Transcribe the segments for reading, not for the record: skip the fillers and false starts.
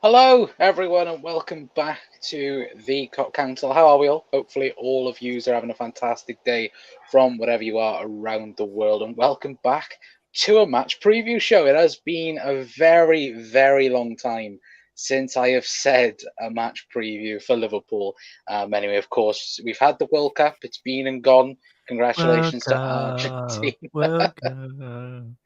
Hello, everyone, and welcome back to the Cop Council. How are we all? Hopefully, all of you are having a fantastic day from wherever you are around the world. And welcome back to a match preview show. It has been a very, very long time since I have said a match preview for Liverpool. Anyway, of course, we've had the World Cup, it's been and gone. Congratulations to Welcome, Argentina. welcome.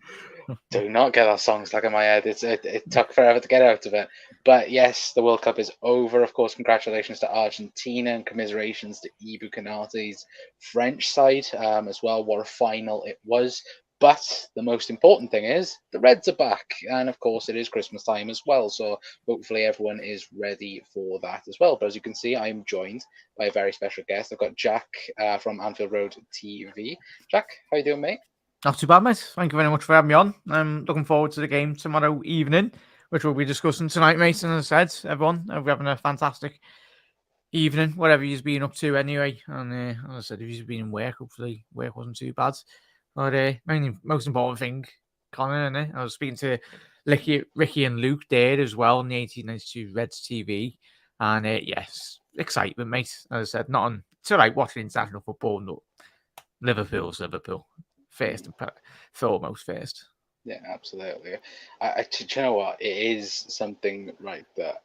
Do not get that song stuck in my head. It took forever to get out of it. But yes, the World Cup is over. Of course, congratulations to Argentina and commiserations to Ibu Konate's French side as well. What a final it was. But the most important thing is the Reds are back. And of course, it is Christmas time as well. So hopefully everyone is ready for that as well. But as you can see, I am joined by a very special guest. I've got Jack from Anfield Road TV. Jack, how you doing, mate? Not too bad, mate. Thank you very much for having me on. I'm looking forward to the game tomorrow evening, which we'll be discussing tonight, mate. And as I said, everyone, we're having a fantastic evening, whatever you've been up to anyway. And as I said, if you've been in work, hopefully work wasn't too bad. But mainly, most important thing, Connor, and I was speaking to Ricky and Luke there as well on the 1892 Reds TV. And yes, excitement, mate. As I said, not on, it's all right watching international football, no. Liverpool's Liverpool. First and foremost first. Yeah, absolutely. Do you know what? It is something right that,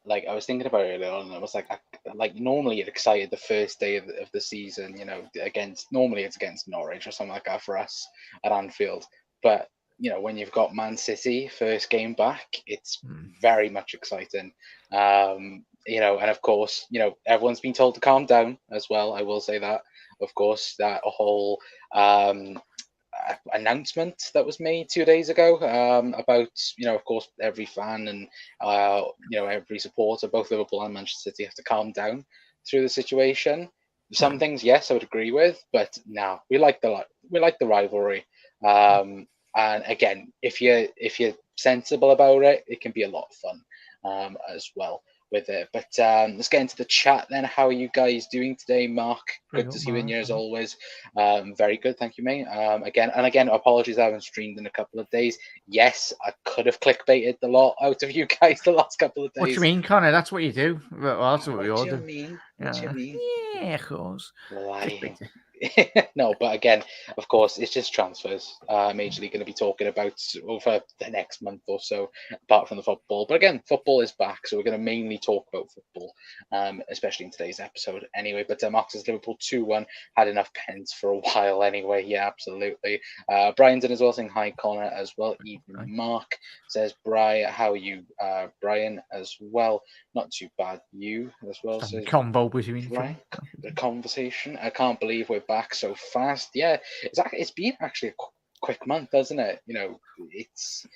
like, I was thinking about it earlier on, and I was like normally you're excited the first day of the season, against normally it's against Norwich or something like that for us at Anfield. But when you've got Man City first game back, it's very much exciting. And of course, everyone's been told to calm down as well. I will say that, of course, that whole announcement that was made 2 days ago about of course every fan and every supporter, both Liverpool and Manchester City, have to calm down through the situation. Some things, yes, I would agree with, but no, we like the rivalry. And again, if you're sensible about it, it can be a lot of fun as well with it. But let's get into the chat then. How are you guys doing today, Mark? Very Good to good, see you in man. here as always. Very good, thank you, mate. Again, apologies, I haven't streamed in a couple of days. Yes, I could have clickbaited the lot out of you guys the last couple of What do you days. mean, Connor? That's what you do. Well, that's what we What all do you do. mean? What do you Yeah, mean? yeah, of course. Lying. Clickbait. No, but again, of course, it's just transfers. Major League going to be talking about over the next month or so, apart from the football. But again, football is back, so we're going to mainly talk about football, especially in today's episode. Anyway, but Mark says Liverpool 2-1 had enough pens for a while. Anyway, yeah, absolutely. Brian's in as well, saying hi, Connor, as well. Even Right. Mark says, Brian, how are you, Brian, as well? Not too bad. You as well, Some says combo between each other. Frank. The conversation. I can't believe we're back so fast. Yeah, it's been actually a quick month, hasn't it? It's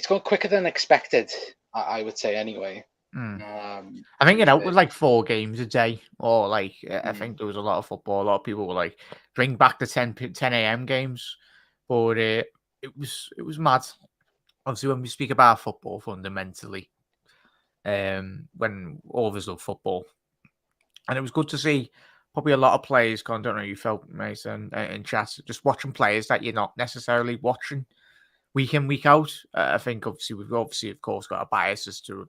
gone quicker than expected. I would say anyway. I think To it be out fair. with like 4 games a day, or like I Mm. think there was a lot of football. A lot of people were like, bring back the 10 a.m. games, but it was mad. Obviously, when we speak about football fundamentally, when all of us love football, and it was good to see probably a lot of players. I don't know how you felt, Mason, in chat, just watching players that you're not necessarily watching week in, week out. I think obviously we've of course got a bias as to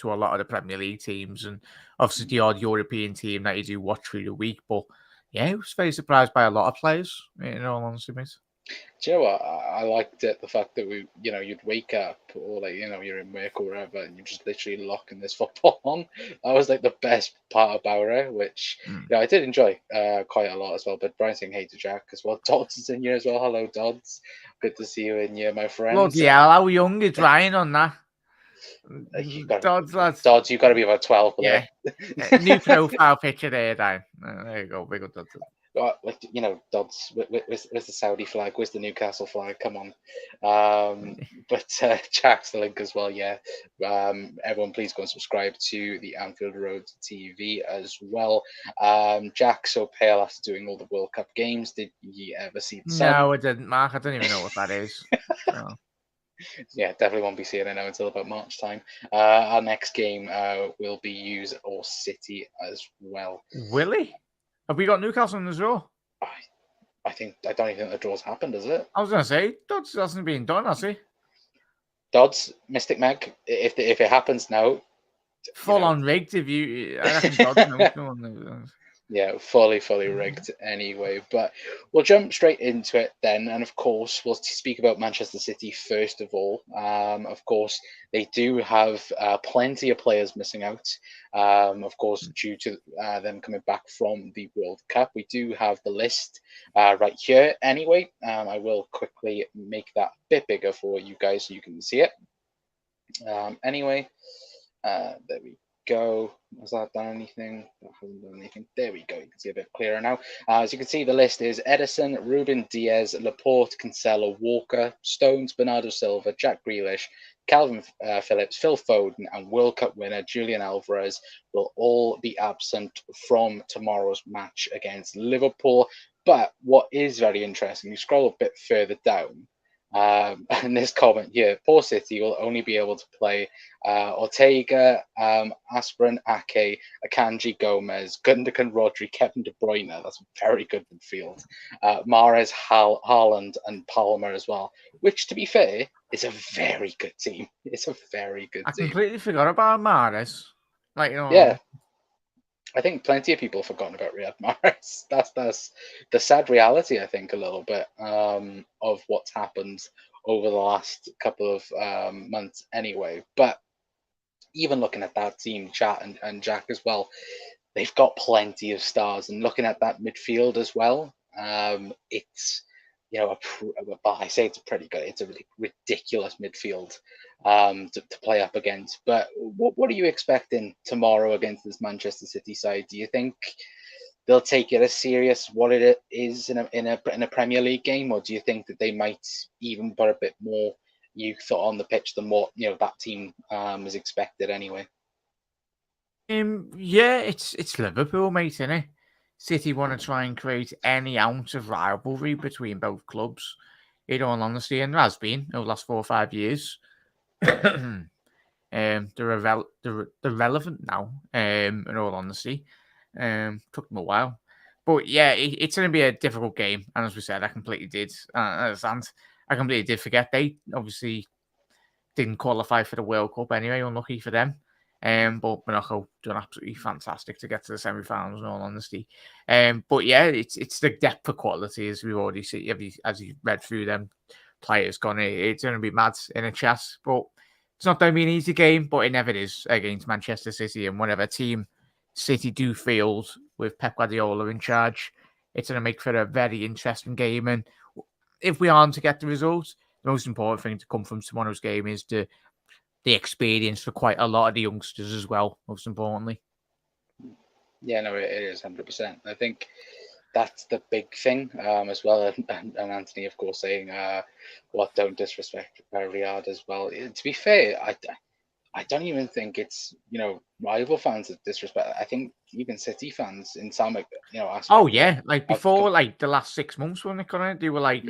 a lot of the Premier League teams, and obviously the odd European team that you do watch through the week. But yeah, I was very surprised by a lot of players. In all honesty, mate. Do you know what? I liked it, the fact that you'd wake up or like, you're in work or wherever and you're just literally locking this football on. That was like the best part about it, which, Mm. I did enjoy quite a lot as well. But Brian saying hey to Jack as well. Dodds is in here as well. Hello, Dodds. Good to see you in here, my friends. Bloody hell, how young is Ryan on that? You got Dodds, lads. Dodds, you got to be about 12 for Yeah. New profile picture there, Dan. There you go, big up Dodds. Dodds, where's the Saudi flag? Where's the Newcastle flag? Come on. But Jack's the link as well, yeah. Everyone, please go and subscribe to the Anfield Road TV as well. Jack so pale after doing all the World Cup games. Did you ever see the sun? No, I didn't, Mark. I don't even know what that is. So. Yeah, definitely won't be seeing it now until about March time. Our next game will be Use or City as well. Willie? Have we got Newcastle in the draw? I, I don't even think the draw's happened, has it? I was going to say, Dodds hasn't been done, has he? Dodds, Mystic Meg. If it happens now, Full on rigged. If you, I reckon Dodds knows no one knows. Yeah, fully rigged anyway. But we'll jump straight into it then. And of course, we'll speak about Manchester City first of all. Of course, they do have plenty of players missing out. Of course, due to them coming back from the World Cup. We do have the list right here anyway. I will quickly make that a bit bigger for you guys so you can see it. Anyway, there we go. Has that done anything? That hasn't done anything. There we go. You can see a bit clearer now. As you can see, the list is Edison, Ruben Diaz, Laporte, Cancelo, Walker, Stones, Bernardo Silva, Jack Grealish, Calvin Phillips, Phil Foden, and World Cup winner Julian Alvarez will all be absent from tomorrow's match against Liverpool. But what is very interesting, you scroll a bit further down, and this comment here, poor City will only be able to play Ortega, Aspirin, Ake, Akanji, Gomez, Gundogan, Rodri, Kevin De Bruyne. That's a very good midfield. Mahrez, Haaland, and Palmer as well, which, to be fair, is a very good team. It's a very good team. I completely forgot about Mahrez. Like, Yeah. I think plenty of people have forgotten about Riyad Mahrez. That's the sad reality, I think, a little bit of what's happened over the last couple of months anyway. But even looking at that team, Chat and Jack as well, they've got plenty of stars. And looking at that midfield as well, it's, I say it's pretty good. It's a really ridiculous midfield to play up against. But what are you expecting tomorrow against this Manchester City side? Do you think they'll take it as serious what it is in a Premier League game, or do you think that they might even put a bit more youth on the pitch than what that team is expected anyway? Yeah, it's Liverpool, mate, isn't it? City want to try and create any ounce of rivalry between both clubs. In all honesty, and there has been over the last 4 or 5 years. They're relevant now. In all honesty, took them a while, but yeah, it's going to be a difficult game. And as we said, I completely did understand. I completely did forget they obviously didn't qualify for the World Cup anyway. Unlucky for them. But Monaco done absolutely fantastic to get to the semi-finals, in all honesty. But yeah, it's the depth of quality, as we've already seen, as you read through them players gone. It's going to be mad in a chess, but it's not going to be an easy game, but it never is against Manchester City. And whatever team City do field with Pep Guardiola in charge, it's going to make for a very interesting game. And if we aren't to get the result, the most important thing to come from tomorrow's game is the experience for quite a lot of the youngsters as well, most importantly. Yeah, no, it is 100%. I think that's the big thing as well. And Anthony, of course, saying, don't disrespect Riyadh as well. To be fair, I don't even think it's, rival fans that disrespect. I think even City fans in some, aspects. Oh, yeah. Like before, like the last 6 months when they were like,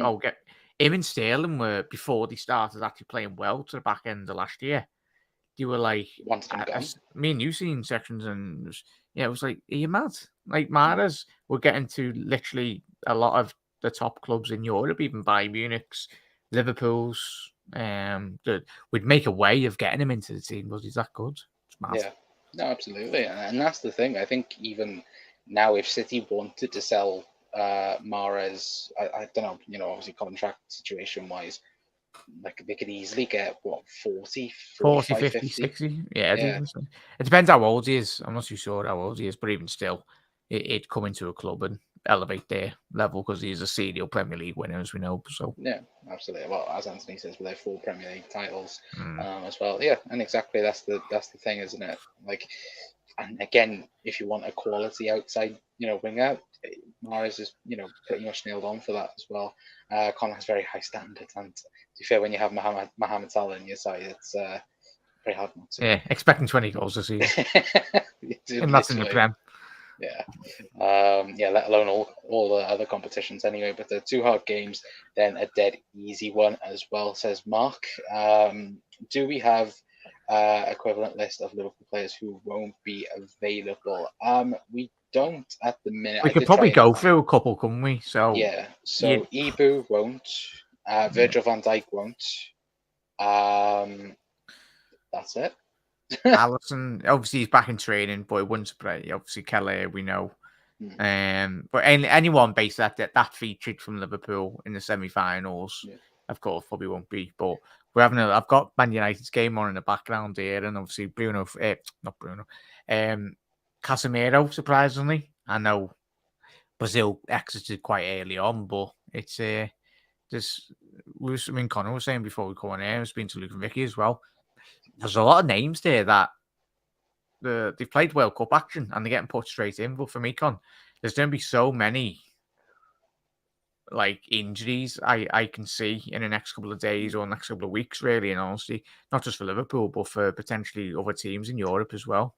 him and Sterling were, before they started actually playing well to the back end of last year. You were like, me and you seen sections, and it was like, are you mad? Like Mahrez, we're getting to literally a lot of the top clubs in Europe, even Bayern Munich's, Liverpool's. We'd make a way of getting him into the team because he's that good. It's mad. Yeah, no, absolutely, and that's the thing. I think even now, if City wanted to sell Mahrez, I don't know, obviously contract situation wise, like they could easily get 40, 50, 60. Yeah. It depends how old he is. I'm not too sure how old he is, but even still, it'd come into a club and elevate their level because he's a serial Premier League winner, as we know. So yeah, absolutely. Well, as Anthony says, with their 4 Premier League titles as well. Yeah, and exactly that's the thing, isn't it? Like, and again, if you want a quality outside, winger, Mahrez is, pretty much nailed on for that as well. Connor has very high standards, and to be fair, when you have Mohamed Salah on your side, it's very hard not to. Yeah, expecting 20 goals this season. And that's in the Prem. Yeah, let alone all the other competitions anyway. But the 2 hard games, then a dead easy one as well, says Mark. Do we have equivalent list of Liverpool players who won't be available? We don't at the minute. We could probably go through a couple, couldn't we? So yeah, so Ibu won't. Virgil van Dijk won't. That's it. Allison, obviously he's back in training, but it wouldn't surprise. Obviously Kelly, we know. But anyone based that featured from Liverpool in the semi-finals, of course, probably won't be. But I've got Man United's game on in the background here, and obviously not Bruno, Casemiro. Surprisingly, I know Brazil exited quite early on, but it's Connor was saying before we come on here, I was speaking to Luke and Vicky as well. There's a lot of names there that they've played World Cup action and they're getting put straight in. But for me, there's going to be so many injuries I can see in the next couple of days or next couple of weeks, really, and honestly, not just for Liverpool, but for potentially other teams in Europe as well.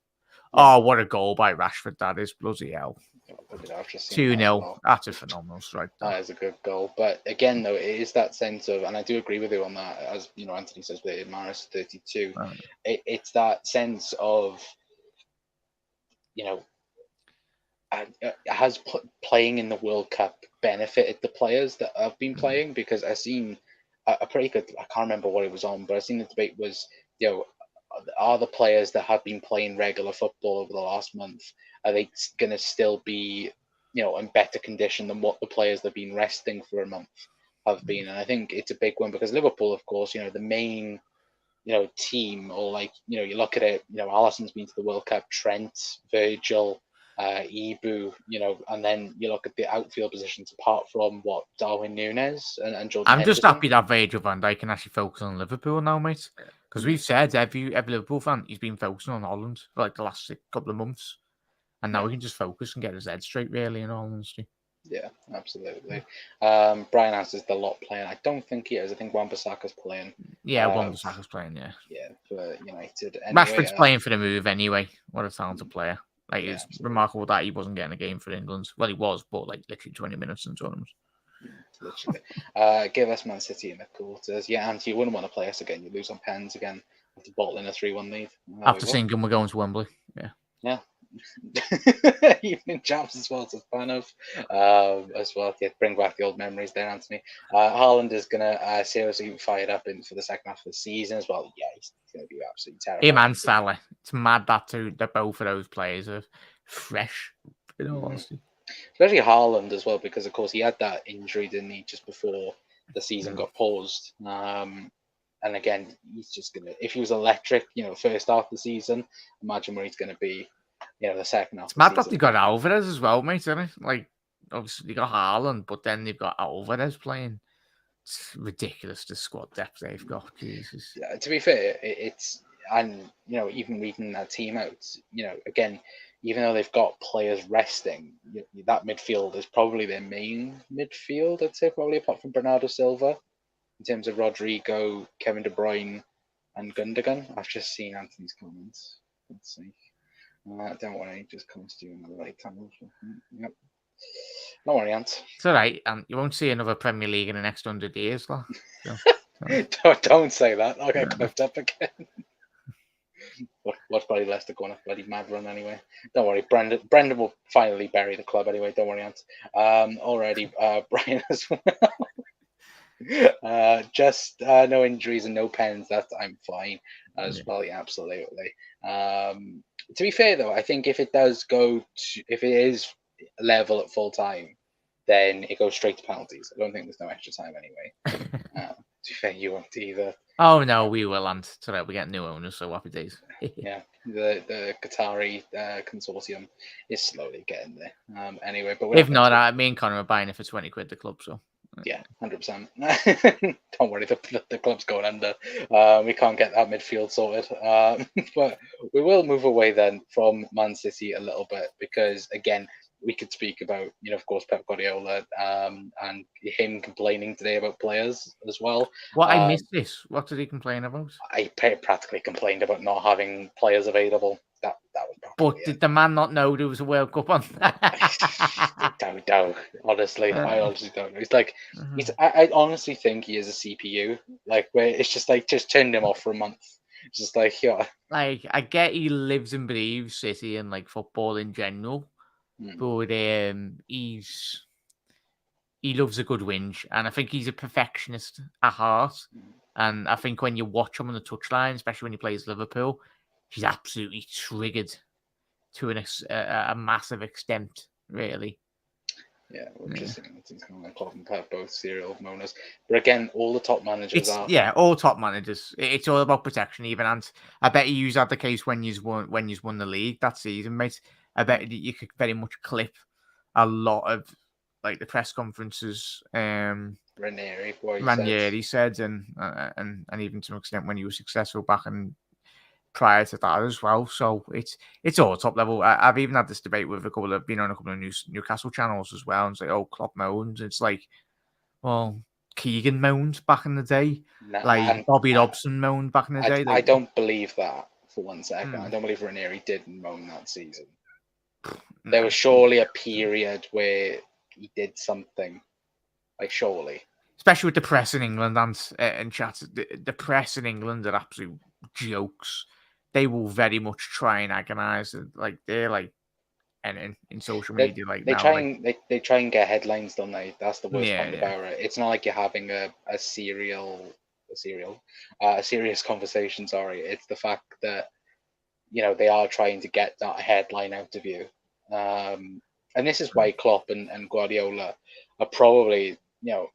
Yeah. Oh, what a goal by Rashford that is. Bloody hell. 2-0. That's a phenomenal strike. That is a good goal. But again, though, it is that sense of, and I do agree with you on that, as Anthony says with Maris 32, it's that sense of, has playing in the World Cup benefited the players that have been playing? Because I've seen a pretty good, I can't remember what it was on, but I've seen the debate was, are the players that have been playing regular football over the last month, are they going to still be, in better condition than what the players that have been resting for a month have been? And I think it's a big one because Liverpool, of course, the main, team, or you look at it, Alisson's been to the World Cup, Trent, Virgil, Ibu, and then you look at the outfield positions apart from Darwin Núñez and Jordan I'm Henderson. Just happy that Virgil van Dijk can actually focus on Liverpool now, mate. Because we've said every Liverpool fan, he's been focusing on Holland for the last couple of months. And now we can just focus and get his head straight, really, in all honesty. Yeah, absolutely. Brian asks, the lot playing? I don't think he is. I think Wan-Bissaka's playing. Yeah, Wan-Bissaka's playing, yeah. Yeah, for United. Anyway, Rashford's playing for the move anyway. What a talented player. It's remarkable that he wasn't getting a game for England. Well, he was, but literally 20 minutes in tournaments. Literally. Give us Man City in the quarters. Yeah, and you wouldn't want to play us again. You lose on pens again. After bottling a 3-1 lead. After singing, we're going to Wembley. Yeah. Yeah. Evening chaps as well, to fan of as well. Yeah, bring back the old memories there, Anthony. Haaland is gonna seriously fired up for the second half of the season as well. Yeah, he's gonna be absolutely terrible. Him and Salah. It's mad that both of those players are fresh. In all honesty, especially Haaland as well, because of course he had that injury, didn't he, just before the season got paused. And again, he's just gonna, if he was electric, first half of the season, imagine where he's gonna be. The second half. It's mad that they got Alvarez as well, mate, isn't it? Obviously, they got Haaland, but then they've got Alvarez playing. It's ridiculous, the squad depth they've got. Jesus. Yeah, to be fair, it's, and, even reading that team out, again, even though they've got players resting, that midfield is probably their main midfield, I'd say, probably apart from Bernardo Silva, in terms of Rodrigo, Kevin De Bruyne, and Gundogan. I've just seen Anthony's comments. Let's see. Don't worry, just comes to you in the right time. Yep. Don't worry, Ant. It's all right. You won't see another Premier League in the next 100 years, though. So. Don't say that. I'll get clipped up again. Watch bloody Leicester go on a bloody mad run anyway. Don't worry, Brendan will finally bury the club anyway. Don't worry, Ant. Already, Brian as well. Just no injuries and no pens. I'm fine as well. Yeah, absolutely. To be fair, though, I think if it is level at full time, then it goes straight to penalties. I don't think there's no extra time anyway. To be fair, you won't either. Oh, no, we will, and today we get new owners, so happy days. Yeah, the Qatari consortium is slowly getting there. Anyway, but if not, me and Connor are buying it for 20 quid, the club, so. Yeah, 100%. Don't worry, the club's going under. We can't get that midfield sorted. But we will move away then from Man City a little bit because, again, we could speak about, of course, Pep Guardiola and him complaining today about players as well. Well, I missed this. What did he complain about? I practically complained about not having players available. That was probably did the man not know there was a World Cup on? Don't. Honestly, I honestly don't know. It's like, I honestly think he is a CPU. Where it's just just turned him off for a month. It's just yeah. I get he lives and breathes City and football in general, but he's he loves a good whinge, and I think he's a perfectionist at heart. And I think when you watch him on the touchline, especially when he plays Liverpool, he's absolutely triggered to a massive extent, really. Yeah, interesting. It's kind of like Klopp and Pep, both serial moaners. But again, all the top managers are. All top managers. It's all about protection, even. And I bet you had the case when you won the league that season, mate. I bet you could very much clip a lot of like the press conferences. Ranieri, what Ranieri said, and even to an extent when he was successful back in prior to that as well. So it's all top level. I've even had this debate with been on a couple of Newcastle channels as well, and say, "Oh, Klopp moans." It's like, well, Keegan moaned back in the day, Bobby Robson moaned back in the day. I don't believe that for 1 second. I don't believe Ranieri did moan that season. There was surely a period where he did something, like surely. Especially with the press in England and chat, the press in England are absolute jokes. They will very much try and agonise. Like they're like, and in social media, they try and get headlines, don't they? That's the worst part about it. It's not like you're having a serious conversation. Sorry, it's the fact that they are trying to get that headline out of you. And this is why Klopp and Guardiola are probably,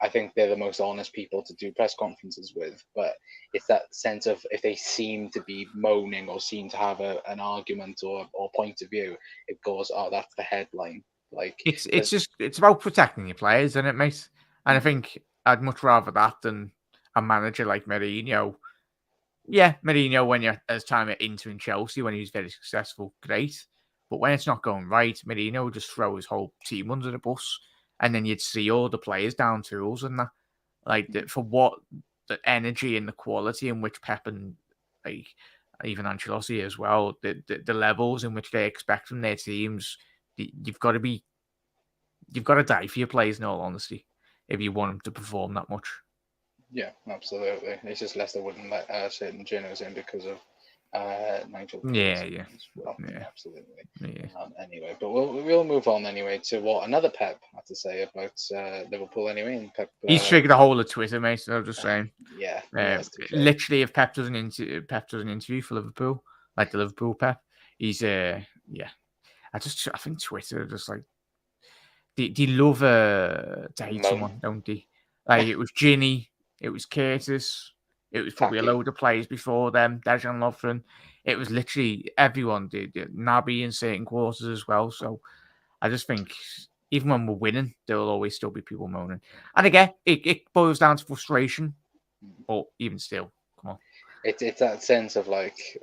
I think they're the most honest people to do press conferences with. But it's that sense of if they seem to be moaning or seem to have an argument or point of view, it goes, oh, that's the headline. Like it's about protecting your players, isn't it, mate? And I think I'd much rather that than a manager like Mourinho. Yeah, Mourinho, when you're as time at Inter and Chelsea, when he was very successful, great. But when it's not going right, Mourinho would just throw his whole team under the bus, and then you'd see all the players down tools and that. Like for what the energy and the quality in which Pep and like even Ancelotti as well, the levels in which they expect from their teams, you've got to die for your players. In all honesty, if you want them to perform that much. Yeah, absolutely. It's just Leicester wouldn't let certain journalists in because of Nigel. Yeah. Well, yeah, absolutely. Yeah. Anyway, but we'll move on anyway to what another Pep had to say about Liverpool anyway. And Pep, he's triggered the whole of Twitter, mate. So I'm just saying. Yeah. Literally, if Pep does an interview for Liverpool, like the Liverpool Pep, he's I think Twitter just like they love to hate someone, don't they? Like it was Ginny, it was Curtis, it was probably a load of players before them, Dejan Lovren. It was literally everyone did. Naby in certain quarters as well. So I just think even when we're winning, there will always still be people moaning. And again, it boils down to frustration. But even still, come on. It's that sense of like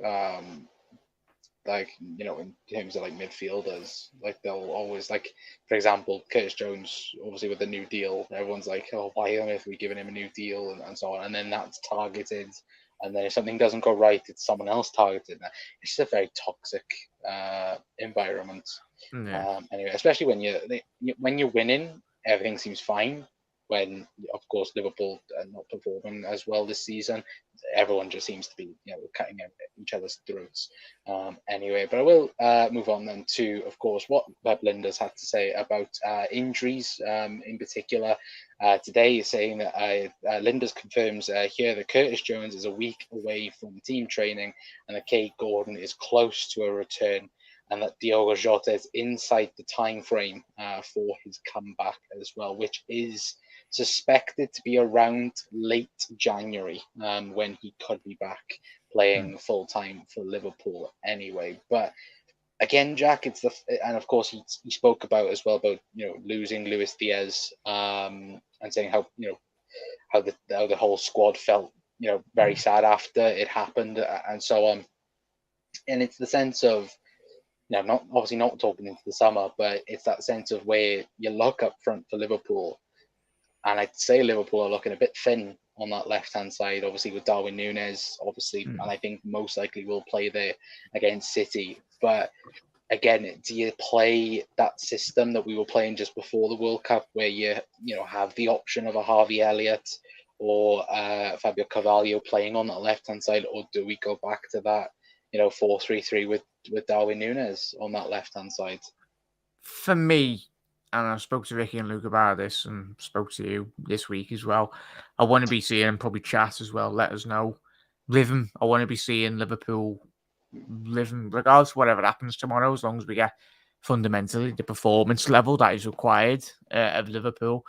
in terms of like midfielders, like they'll always like, for example, Curtis Jones, obviously with the new deal, everyone's like, oh, why on earth are we giving him a new deal and so on, and then that's targeted, and then if something doesn't go right, it's someone else targeted. It's just a very toxic environment. Yeah. Anyway, especially when you're winning, everything seems fine. When, of course, Liverpool are not performing as well this season, everyone just seems to be, cutting each other's throats. Anyway, but I will move on then to, of course, what Pep Lijnders had to say about injuries in particular. Today, saying that Lijnders confirms here that Curtis Jones is a week away from team training and that Kate Gordon is close to a return, and that Diogo Jota is inside the time frame for his comeback as well, which is suspected to be around late January when he could be back playing full time for Liverpool anyway. But again, Jack, and of course he spoke about as well about losing Luis Diaz and saying how how the whole squad felt very sad after it happened and so on. And it's the sense of not obviously not talking into the summer, but it's that sense of where you look up front for Liverpool. And I'd say Liverpool are looking a bit thin on that left-hand side, obviously with Darwin Núñez, and I think most likely will play there against City. But again, do you play that system that we were playing just before the World Cup, where you have the option of a Harvey Elliott or Fabio Carvalho playing on that left-hand side, or do we go back to that 4-3-3 with Darwin Núñez on that left-hand side? For me, and I spoke to Ricky and Luke about this, and spoke to you this week as well. I want to be seeing, and probably chat as well. Let us know. Living, I want to be seeing Liverpool living, regardless of whatever happens tomorrow, as long as we get fundamentally the performance level that is required of Liverpool.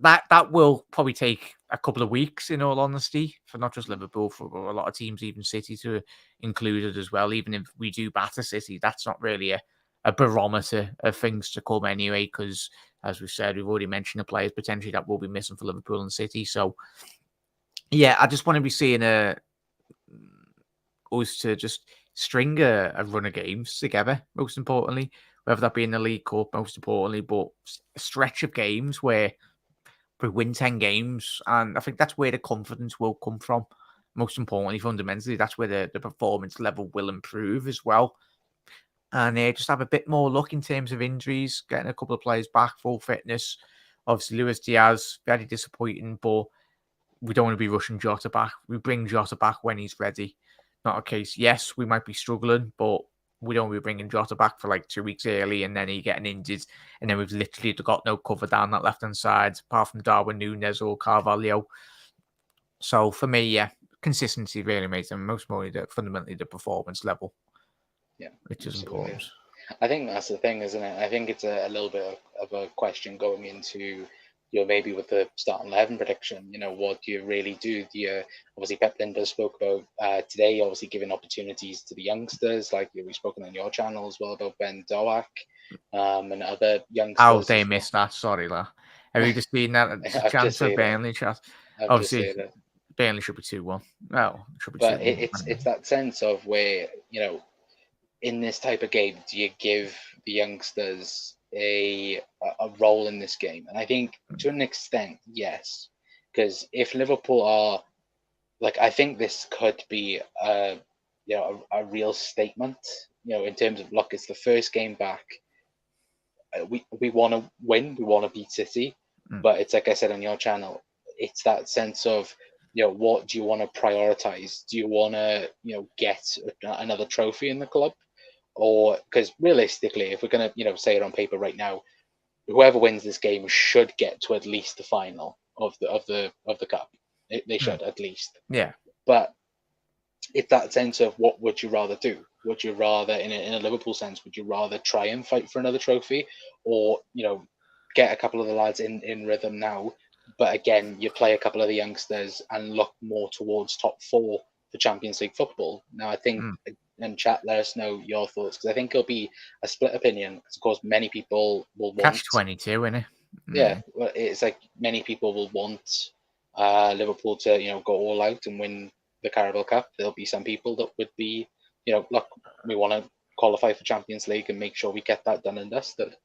That will probably take a couple of weeks, in all honesty, for not just Liverpool, for a lot of teams, even City to included as well. Even if we do batter City, that's not really a barometer of things to come anyway, because as we've said, we've already mentioned the players potentially that will be missing for Liverpool and City. So yeah, I just want to be seeing us to just string a run of games together, most importantly, whether that be in the League Cup, most importantly, but a stretch of games where we win 10 games. And I think that's where the confidence will come from. Most importantly, fundamentally, that's where the performance level will improve as well. And just have a bit more luck in terms of injuries, getting a couple of players back, full fitness. Obviously, Luis Diaz, very disappointing, but we don't want to be rushing Jota back. We bring Jota back when he's ready. Not a case, yes, we might be struggling, but we don't want to be bringing Jota back for like 2 weeks early and then he getting injured. And then we've literally got no cover down that left-hand side, apart from Darwin Núñez or Carvalho. So for me, yeah, consistency really makes them most importantly, fundamentally the performance level. Yeah, which is absolutely. important. I think that's the thing, isn't it? I think it's a little bit of a question going into, maybe with the starting 11 prediction, what do you really do? Do you, obviously, Pep Linders spoke about today, obviously giving opportunities to the youngsters, like we've spoken on your channel as well about Ben Doak and other Oh, youngsters they as well. missed that. Sorry, La. Have you just seen that? It's a I've chance just for seen it. Burnley chat. I've just Obviously, seen it. Burnley should be 2-1. Well, it should be But 2-1. it's that sense of where, in this type of game, do you give the youngsters a role in this game? And I think to an extent, yes, because if Liverpool are like, I think this could be a real statement. In terms of, look, it's the first game back. We want to win. We want to beat City, but it's like I said on your channel. It's that sense of, what do you want to prioritize? Do you want to get another trophy in the club? Or because realistically, if we're gonna say it on paper right now, whoever wins this game should get to at least the final of the cup. They should at least. Yeah. But it's that sense of, what would you rather do? Would you rather, in a Liverpool sense, would you rather try and fight for another trophy, or get a couple of the lads in rhythm now? But again, you play a couple of the youngsters and look more towards top four for Champions League football. Now, I think, and chat, let us know your thoughts, because I think it'll be a split opinion. Of course, many people will want Catch-22, innit? Yeah, well, it's like many people will want Liverpool to go all out and win the Carabao Cup. There'll be some people that would be look, we want to qualify for Champions League and make sure we get that done and dusted.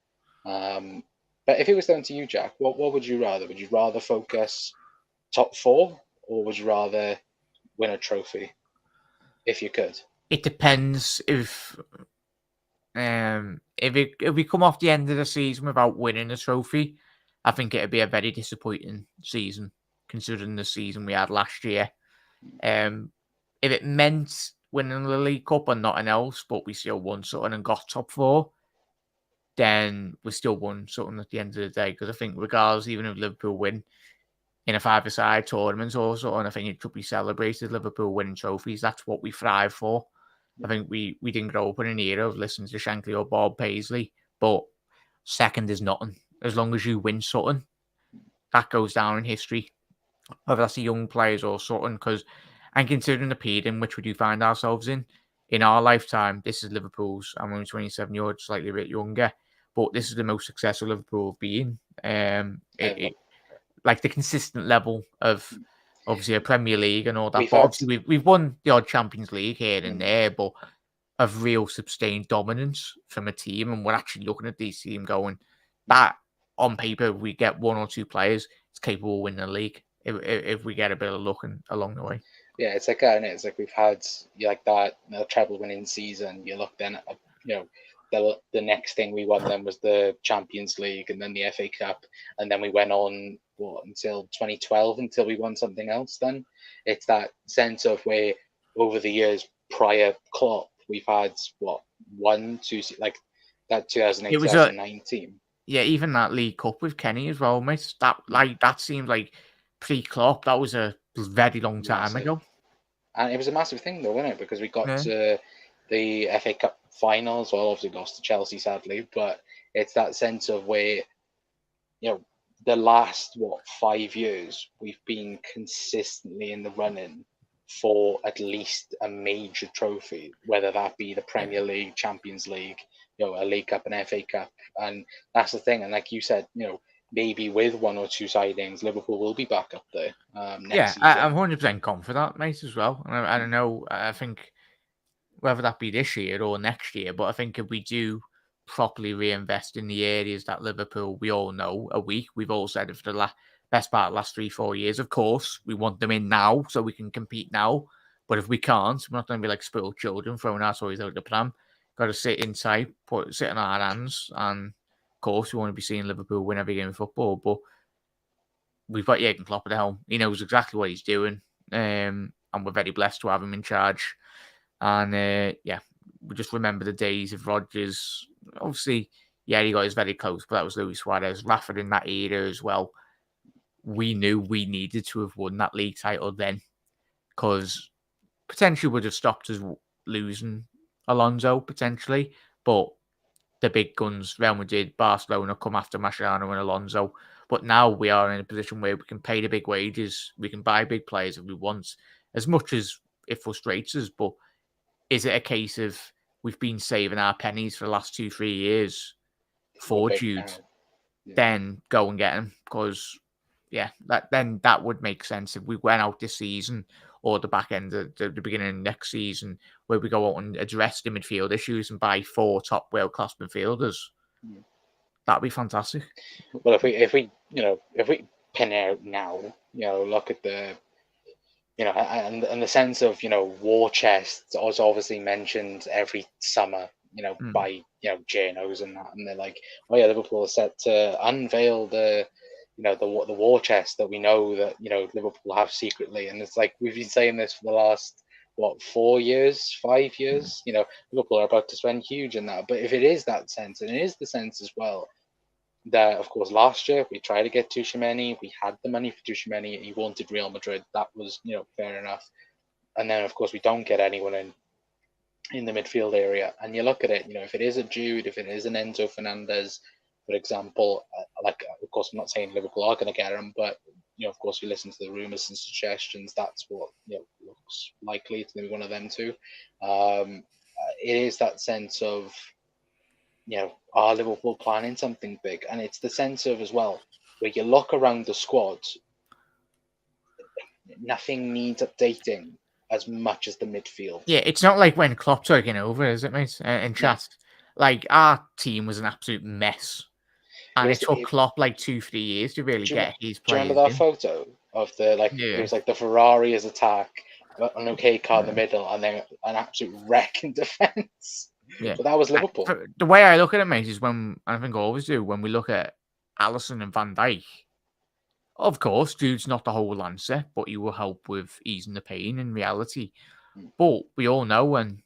But if it was down to you, Jack, what would you rather? Would you rather focus top four, or would you rather win a trophy if you could? It depends if we come off the end of the season without winning a trophy. I think it'd be a very disappointing season, considering the season we had last year. If it meant winning the League Cup and nothing else, but we still won something and got top four, then we still won something at the end of the day. Because I think regardless, even if Liverpool win in a five-a-side tournament or something, I think it should be celebrated. Liverpool winning trophies, that's what we thrive for. I think we didn't grow up in an era of listening to Shankly or Bob Paisley, but second is nothing. As long as you win something, that goes down in history, whether that's the young players or something. Because, and considering the period in which we do find ourselves in our lifetime, this is Liverpool's. I'm only 27 years old, slightly a bit younger, but this is the most successful Liverpool have been. Like the consistent level of obviously a Premier League and all that. But obviously we've won the odd Champions League here and there, but of real sustained dominance from a team, and we're actually looking at these teams going, that on paper we get one or two players, it's capable of winning the league if we get a bit of luck along the way. Yeah, it's like that, and it's like we've had like that treble winning season. You look then at the next thing we won then was the Champions League, and then the FA Cup, and then we went on until 2012 until we won something else. Then it's that sense of where over the years prior Klopp, we've had 1, 2, like that 2008, 2019. Yeah, even that League Cup with Kenny as well, mate. That seemed like pre-Klopp. That was a very long time massive. ago. And it was a massive thing, though, wasn't it? Because we got Yeah. to the FA Cup finals. Well, obviously lost to Chelsea, sadly, but it's that sense of where, the last, 5 years, we've been consistently in the running for at least a major trophy, whether that be the Yeah. Premier League, Champions League, a League Cup, an FA Cup. And that's the thing. And like you said, maybe with one or two sidings, Liverpool will be back up there next Yeah, season. I'm 100% confident, mate, as well. And I don't know. I think whether that be this year or next year, but I think if we do properly reinvest in the areas that Liverpool, we all know, are weak. We've all said it for the best part of the last 3-4 years. Of course, we want them in now so we can compete now. But if we can't, we're not going to be like spoiled children throwing our toys out the pram. Got to sit inside, sit in our hands, and of course, we want to be seeing Liverpool win every game of football. But we've got Jurgen Klopp at the helm. He knows exactly what he's doing, and we're very blessed to have him in charge. And we just remember the days of Rodgers. Obviously, yeah, he got us very close, but that was Luis Suarez, Rafa in that era as well. We knew we needed to have won that league title then, because potentially would have stopped us losing Alonso potentially, but the big guns, Real Madrid, Barcelona, come after Mascherano and Alonso. But now we are in a position where we can pay the big wages, we can buy big players if we want, as much as it frustrates us. But is it a case of we've been saving our pennies for the last 2-3 years for Jude? Yeah. Then go and get him, because that would make sense if we went out this season or the back end of the beginning of next season, where we go out and address the midfield issues and buy 4 top world class midfielders. That'd be fantastic. Well, if we pin out now, look at the, and the sense of, war chests is obviously mentioned every summer, by, journos and that, and they're like, oh yeah, Liverpool is set to unveil the, the war chest that we know that, Liverpool have secretly. And it's like, we've been saying this for the last, 4 years, 5 years, Liverpool are about to spend huge in that. But if it is that sense, and it is the sense as well, that of course last year we tried to get Tuchemeni, we had the money for Tuchemeni, he wanted Real Madrid, that was, fair enough. And then of course we don't get anyone in the midfield area. And you look at it, if it is a Jude, if it is an Enzo Fernandez, for example, like, of course, I'm not saying Liverpool are going to get him, but, of course, you listen to the rumours and suggestions, that's what, looks likely to be one of them too. It is that sense of, are Liverpool planning something big? And it's the sense of, as well, where you look around the squad, nothing needs updating as much as the midfield. Yeah, it's not like when Klopp taking over, is it, mate? In chat, like our team was an absolute mess, and it took Klopp like 2-3 years to really get his players. Do you remember that photo of the it was like the Ferrari as attack, an okay car in the middle, and then an absolute wreck in defence. Yeah, but that was Liverpool. The way I look at it, mate, is when I think I always do when we look at Alisson and Van Dijk. Of course, Jude's not the whole answer, but he will help with easing the pain in reality. But we all know, and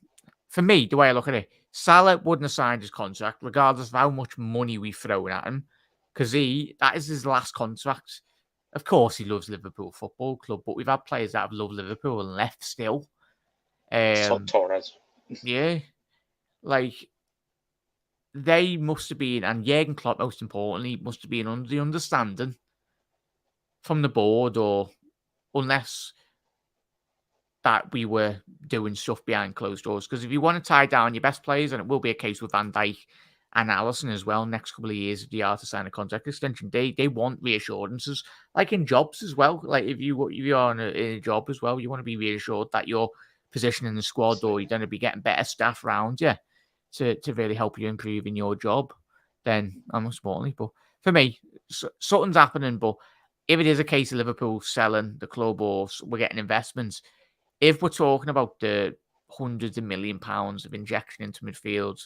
for me, the way I look at it, Salah wouldn't have signed his contract regardless of how much money we've thrown at him, because that is his last contract. Of course, he loves Liverpool Football Club, but we've had players that have loved Liverpool and left still. Torres. Yeah. Like, they must have been, and Jurgen Klopp, most importantly, must have been under the understanding from the board, or unless that we were doing stuff behind closed doors. Because if you want to tie down your best players, and it will be a case with Van Dijk and Alisson as well, next couple of years, if they are to sign a contract extension, they want reassurances, like in jobs as well. Like if you are in a job as well, you want to be reassured that your position in the squad, or you're going to be getting better staff around you to really help you improve in your job. Then, most importantly, but for me, something's happening. But if it is a case of Liverpool selling the club or we're getting investments, if we're talking about the hundreds of £1 million of injection into midfield,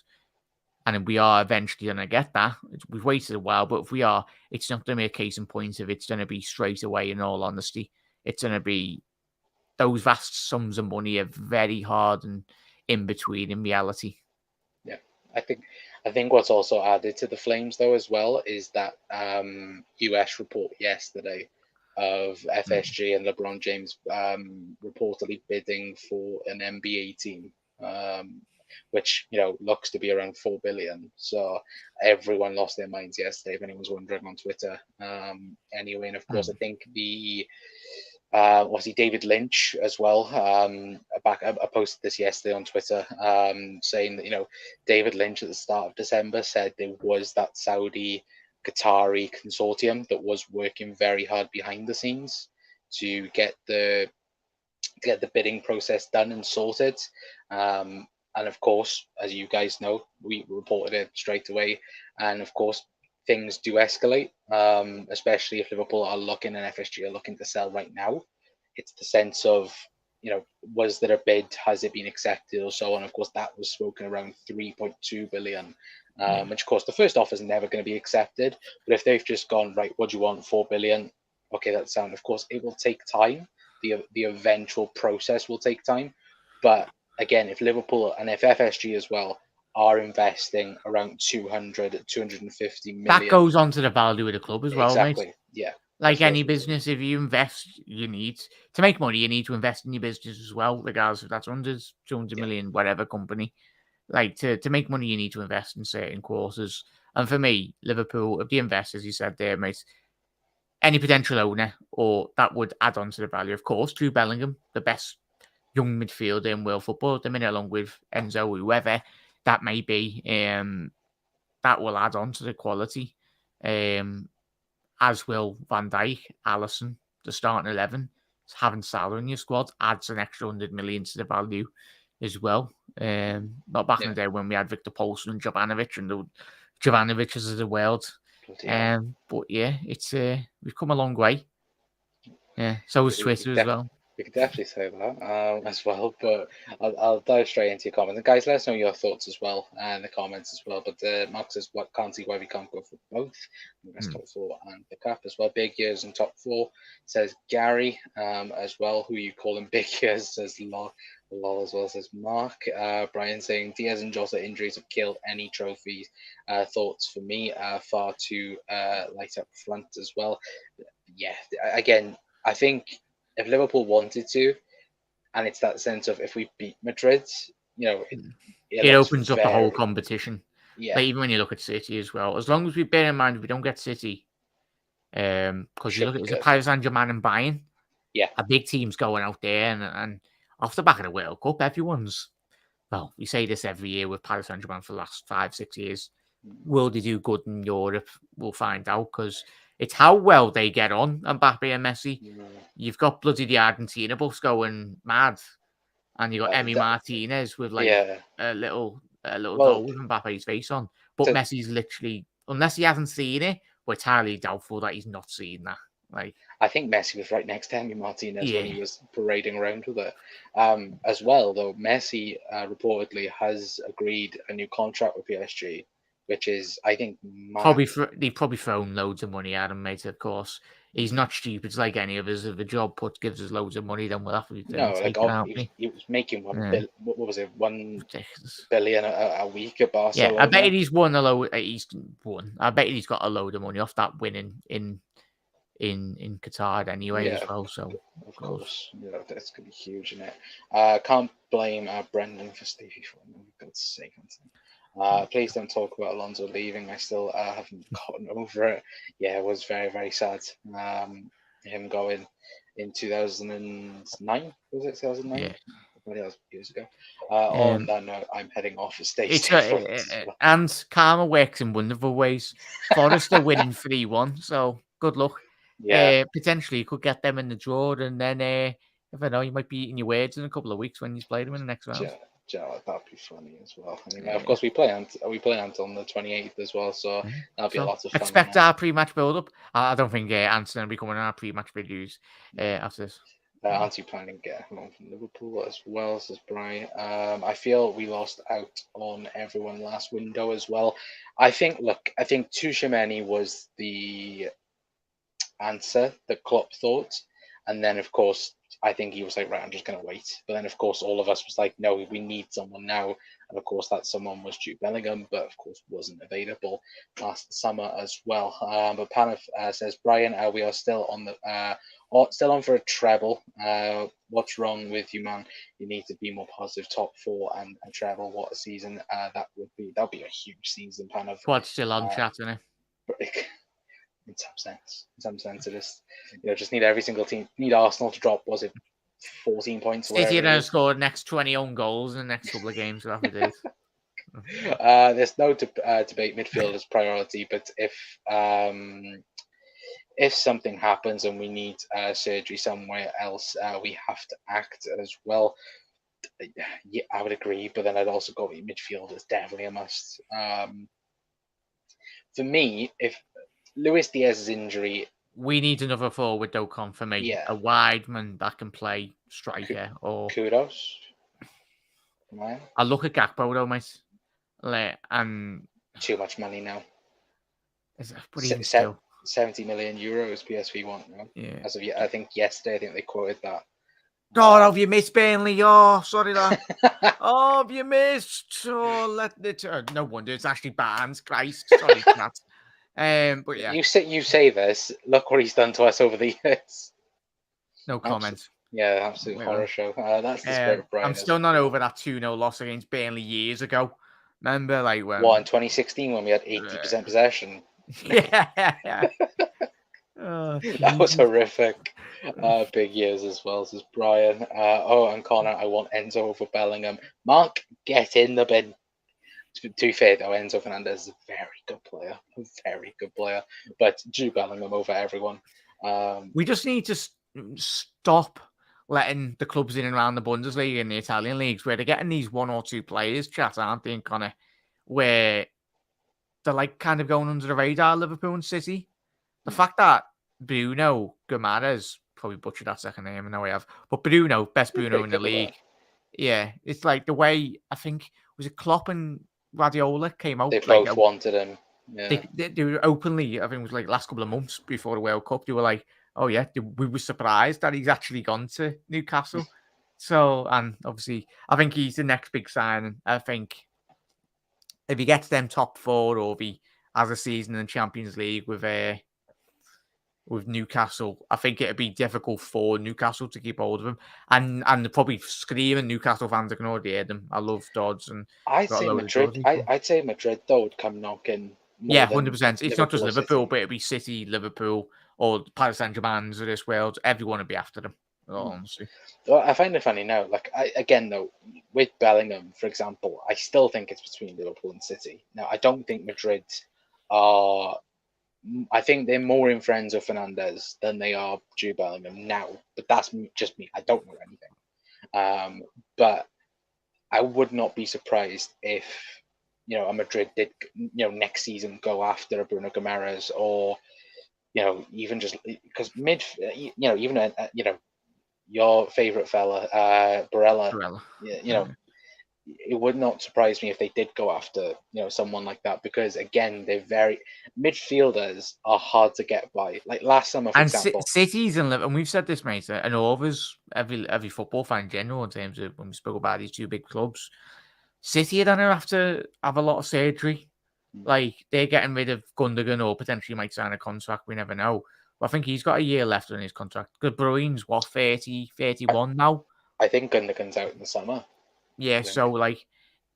and we are eventually going to get that, we've waited a while, but if we are, it's not going to be a case in point of it's going to be straight away, in all honesty. It's going to be, those vast sums of money are very hard and in between in reality. Yeah, I think what's also added to the flames though as well is that US report yesterday of FSG and LeBron James reportedly bidding for an NBA team, um, which looks to be around 4 billion. So everyone lost their minds yesterday. If anyone's wondering on Twitter, anyway, and of course I think the obviously David Lynch as well. I posted this yesterday on Twitter, saying that David Lynch at the start of December said there was that Saudi Qatari consortium that was working very hard behind the scenes to get the bidding process done and sorted. And of course, as you guys know, we reported it straight away. And of course, things do escalate, especially if Liverpool are looking and FSG are looking to sell right now. It's the sense of, was there a bid? Has it been accepted or so on? Of course, that was spoken around 3.2 billion, which of course the first offer is never going to be accepted. But if they've just gone, right, what do you want? 4 billion. Okay, that's sound. Of course, it will take time. The eventual process will take time. But again, if Liverpool and if FSG as well are investing around 250 That million. goes on to the value of the club as well, mate. Exactly. Yeah. Like any business, if you invest, you need to make money. You need to invest in your business as well, regardless if that's 200 million, whatever company. Like to make money, you need to invest in certain quarters. And for me, Liverpool, of the investors, you said there, mate, any potential owner or that would add on to the value. Of course, Jude Bellingham, the best young midfielder in world football at the minute, along with Enzo, whoever that may be, that will add on to the quality. As will Van Dijk, Alisson, the starting 11. Having Salah in your squad adds an extra 100 million to the value as well. Not back in the day when we had Victor Poulsen and Jovanovic and the Jovanovic's of the world. But yeah, it's we've come a long way. Yeah, so is Twitter as well. We could definitely say that as well, but I'll dive straight into your comments. And guys, let us know your thoughts as well in the comments as well. But Mark says, "What can't see why we can't go for both? That's top four and the cap as well. Big years in top four." Says Gary as well. Who you calling big years? Says lol as well. Says Mark. Brian saying Diaz and Jota injuries have killed any trophies. Thoughts for me far too light up front as well. Yeah, again, I think if Liverpool wanted to, and it's that sense of if we beat Madrid, it opens up the whole competition. Yeah. Like even when you look at City as well, as long as we bear in mind we don't get City, because you look at it's Paris Saint-Germain and Bayern. Yeah. A big team's going out there and off the back of the World Cup, everyone's, well, we say this every year with Paris Saint-Germain for the last 5-6 years. Will they do good in Europe? We'll find out because it's how well they get on, Mbappe and Messi. You've got bloody the Argentina bus going mad, and you got Emi Martinez with like a little goal with Mbappe's face on. But Messi's literally, unless he hasn't seen it, we're entirely doubtful that he's not seen that. Like, I think Messi was right next to Emi Martinez when he was parading around with it. As well, though, Messi reportedly has agreed a new contract with PSG, which is, I think, they've probably thrown loads of money at him, mate. Of course, he's not stupid. It's like any of us. If a job gives us loads of money, then we'll have to take it out. He was making what was it, 1 billion a week at Barcelona. Yeah, I bet he's won a load. He's won. I bet he's got a load of money off that winning in Qatar anyway as well. So of course, that's gonna be huge, isn't it? Can't blame Brendan for Stevie for God's sake. Please don't talk about Alonso leaving. I still haven't gotten over it. Yeah, it was very, very sad. Him going in 2009, was it 2009? Yeah. That was years ago. On that note, I'm heading off to stay and karma works in wonderful ways. Forest are winning 3-1, so good luck. Yeah, potentially you could get them in the draw, and then if I know, you might be eating your words in a couple of weeks when you play them in the next round. Yeah, that'd be funny as well. I mean, of course, we play on the 28th as well, so that'll be a lot of fun. Expect our pre-match build-up. I don't think Ant's going to be coming on our pre-match videos after this. Aren't you planning to get home from Liverpool as well, says Brian? I feel we lost out on everyone last window as well. I think Tuchemeni was the answer that Klopp thought, and then of course I think he was like, right, I'm just going to wait. But then of course all of us was like, no, we need someone now, and of course that someone was Jude Bellingham, but of course wasn't available last summer as well. But Paneth says, Brian, we are still on the still on for a treble. What's wrong with you, man? You need to be more positive. Top four and a treble. What a season that would be. That'd be a huge season, Paneth. Quad's still on chat, isn't it? In some sense, it is. Just need every single team. Need Arsenal to drop. Was it 14 points? City are going to score the next 20 own goals in the next couple of games. So it is. There's no debate. Midfield is priority, but if something happens and we need surgery somewhere else, we have to act as well. Yeah, I would agree, but then I'd also go with midfield is definitely a must. For me, if Luis Diaz's injury, we need another forward though, for me. Yeah. A wide man that can play striker or kudos. I look at Gakpo though, mate. And too much money now. Is that pretty still? 70 million euros PSV want now. Yeah. As of I think yesterday, they quoted that. God, have you missed Burnley? Oh, sorry, that. Oh, have you missed? Oh, let it. No wonder it's actually Barnes. Christ, sorry, Matt. But yeah, you say this. Look what he's done to us over the years. No comment. Absolute horror show. That's the spirit of Brian. I'm still not over that 2-0 loss against Burnley years ago. Remember, like when? What, in 2016 when we had 80% possession? Yeah. That was horrific. Big years as well, says Brian. And Connor, I want Enzo over Bellingham. Mark, get in the bin. To be fair, though, Enzo Fernandez is a very good player. But Jude Bellingham over everyone. We just need to stop letting the clubs in and around the Bundesliga and the Italian leagues where they're getting these one or two players, chat, aren't they, Connor? Where they're like kind of going under the radar, Liverpool and City. The fact that Bruno Guimaraes, probably butchered that second name, I know I have, but Bruno, best Bruno in the league. Yeah, it's like the way, I think, was it Klopp and Guardiola came out? They both wanted him. Yeah. They were openly, I think it was like last couple of months before the World Cup, they were like, oh yeah, we were surprised that he's actually gone to Newcastle. So, and obviously, I think he's the next big signing. I think if he gets them top four or if he has a season in the Champions League with Newcastle, I think it'd be difficult for Newcastle to keep hold of him. And they're probably screaming Newcastle fans, I can already hear them. I love Dodds. And I'd say Madrid. I'd say Madrid, though, would come knocking. Yeah, 100%. It's not just Liverpool, but it'd be City, Liverpool, or Paris Saint-Germain of this world. Everyone would be after them, honestly. Well, I find it funny now. Like, again, though, with Bellingham, for example, I still think it's between Liverpool and City. Now, I don't think Madrid are... I think they're more in friends with Fernandez than they are Jude Bellingham now. But that's just me. I don't know anything. But I would not be surprised if, a Madrid did, next season go after a Bruno Guimaraes or, even just because even your favorite fella, Barella. It would not surprise me if they did go after, someone like that, because again, midfielders are hard to get by. Like last summer, for example. Cities and we've said this, mate, and others, every football fan in general, in terms of when we spoke about these two big clubs, City are going to have to have a lot of surgery. Like they're getting rid of Gundogan or potentially might sign a contract. We never know. But I think he's got a year left on his contract. De Bruyne's 30, 31 now. I think Gundogan's out in the summer. Yeah, so like